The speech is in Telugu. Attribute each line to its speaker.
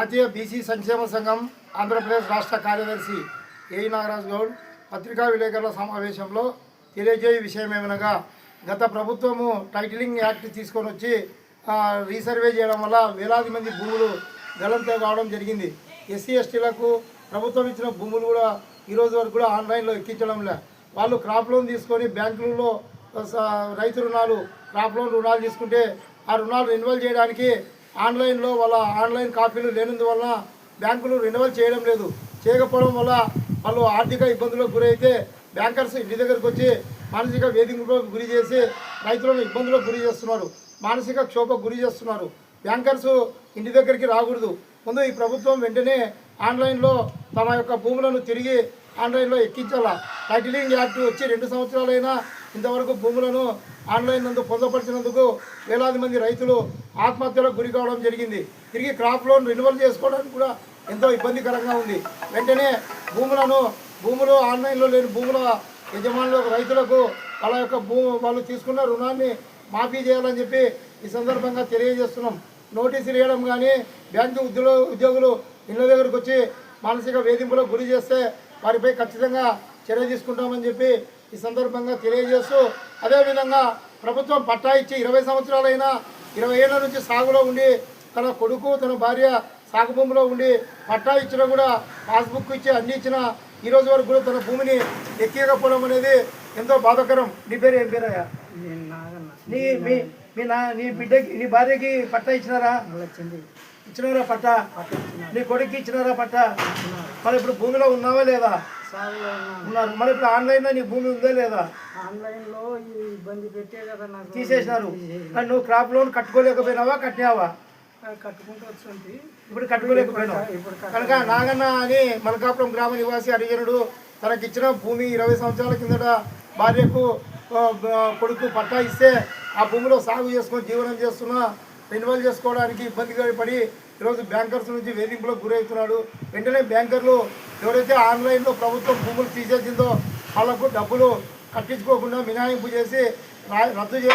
Speaker 1: జాతీయ బీసీ సంక్షేమ సంఘం ఆంధ్రప్రదేశ్ రాష్ట్ర కార్యదర్శి ఏఈ నాగరాజ్ గౌడ్ పత్రికా విలేకరుల సమావేశంలో తెలియజేయ విషయమేమనగా గత ప్రభుత్వము టైటిలింగ్ యాక్ట్ తీసుకొని వచ్చి రీసర్వే చేయడం వల్ల వేలాది మంది భూములు గలంతో కావడం జరిగింది. ఎస్సీ ఎస్టీలకు ప్రభుత్వం ఇచ్చిన భూములు కూడా ఈరోజు వరకు కూడా ఆన్లైన్లో ఎక్కించడంలే. వాళ్ళు క్రాప్ లోన్ తీసుకొని బ్యాంకులలో రైతు రుణాలు క్రాప్ లోన్ రుణాలు తీసుకుంటే ఆ రుణాలు రెన్యువల్ చేయడానికి ఆన్లైన్లో వాళ్ళ ఆన్లైన్ కాపీలు లేనందువల్ల బ్యాంకులు రెన్యువల్ చేయడం లేదు. చేయకపోవడం వల్ల వాళ్ళు ఆర్థిక ఇబ్బందులకు గురైతే బ్యాంకర్స్ ఇంటి దగ్గరకు వచ్చి మానసిక వేధింపులకు గురి చేసి రైతులను ఇబ్బందులకు గురి చేస్తున్నారు, మానసిక క్షోభకు గురి చేస్తున్నారు. బ్యాంకర్స్ ఇంటి దగ్గరికి రాకూడదు. ముందు ఈ ప్రభుత్వం వెంటనే ఆన్లైన్లో తమ యొక్క భూములను తిరిగి ఆన్లైన్లో ఎక్కించాల. టైటిలింగ్ యాక్ట్ వచ్చి 2 సంవత్సరాలైనా ఇంతవరకు భూములను ఆన్లైన్ నందు పొందపరిచినందుకు వేలాది మంది రైతులు ఆత్మహత్యలకు గురి కావడం జరిగింది. తిరిగి క్రాప్ లోన్ రెన్యువల్ చేసుకోవడానికి కూడా ఎంతో ఇబ్బందికరంగా ఉంది. వెంటనే భూములు ఆన్లైన్లో లేని భూముల యజమానులకు రైతులకు వాళ్ళ యొక్క వాళ్ళు తీసుకున్న రుణాన్ని మాఫీ చేయాలని చెప్పి ఈ సందర్భంగా తెలియజేస్తున్నాం. నోటీసులు ఇవ్వడం కానీ బ్యాంకు ఉద్యోగులు ఇళ్ళ దగ్గరకు వచ్చి మానసిక వేధింపులకు గురి చేస్తే వారిపై ఖచ్చితంగా చర్య తీసుకుంటామని చెప్పి ఈ సందర్భంగా తెలియజేస్తూ, అదేవిధంగా ప్రభుత్వం పట్టా ఇచ్చి 20 సంవత్సరాలైనా 20 ఏళ్ల నుంచి సాగులో ఉండి తన కొడుకు తన భార్య సాగు భూమిలో ఉండి పట్టా ఇచ్చినా కూడా పాస్బుక్ ఇచ్చి అన్ని ఇచ్చినా ఈరోజు వరకు కూడా తన భూమిని ఎక్కకపోవడం అనేది ఎంతో బాధాకరం. నీ పేరు ఏం పేరయ్యా? నీ బిడ్డకి నీ భార్యకి పట్టా ఇచ్చినారా? ఇచ్చినారా పట్టా? నీ కొడుకు ఇచ్చినారా పట్టా? మరి ఇప్పుడు భూమిలో ఉన్నావా లేదా? ఉన్నారు. మరి ఇప్పుడు ఆన్లైన్లో నీ భూమి ఉందా లేదా?
Speaker 2: ఆన్లైన్లో ఇబ్బంది పెట్టే కదా నాకు
Speaker 1: తీసేసినారు. కానీ నువ్వు క్రాప్ లోన్ కట్టుకోలేకపోయినావా కట్టినావా?
Speaker 2: కట్టుకుంటూ వచ్చింది.
Speaker 1: ఇప్పుడు కట్టుకోలేకపోయినావు కనుక నాగన్న అని మల్కాపురం గ్రామ నివాసి హరిజనుడు తనకిచ్చిన భూమి 20 సంవత్సరాల కిందట భార్యకు కొడుకు పట్టా ఇస్తే ఆ భూమిలో సాగు చేసుకొని జీవనం చేస్తున్నా రెన్యువల్ చేసుకోవడానికి ఇబ్బందిగా పడి ఈరోజు బ్యాంకర్స్ నుంచి వేధింపులకు గురవుతున్నాడు. వెంటనే బ్యాంకర్లు ఎవరైతే ఆన్లైన్లో ప్రభుత్వం భూములు తీసేసిందో వాళ్లకు డబ్బులు కట్టించుకోకుండా మినహాయింపు చేసి రద్దు చేసి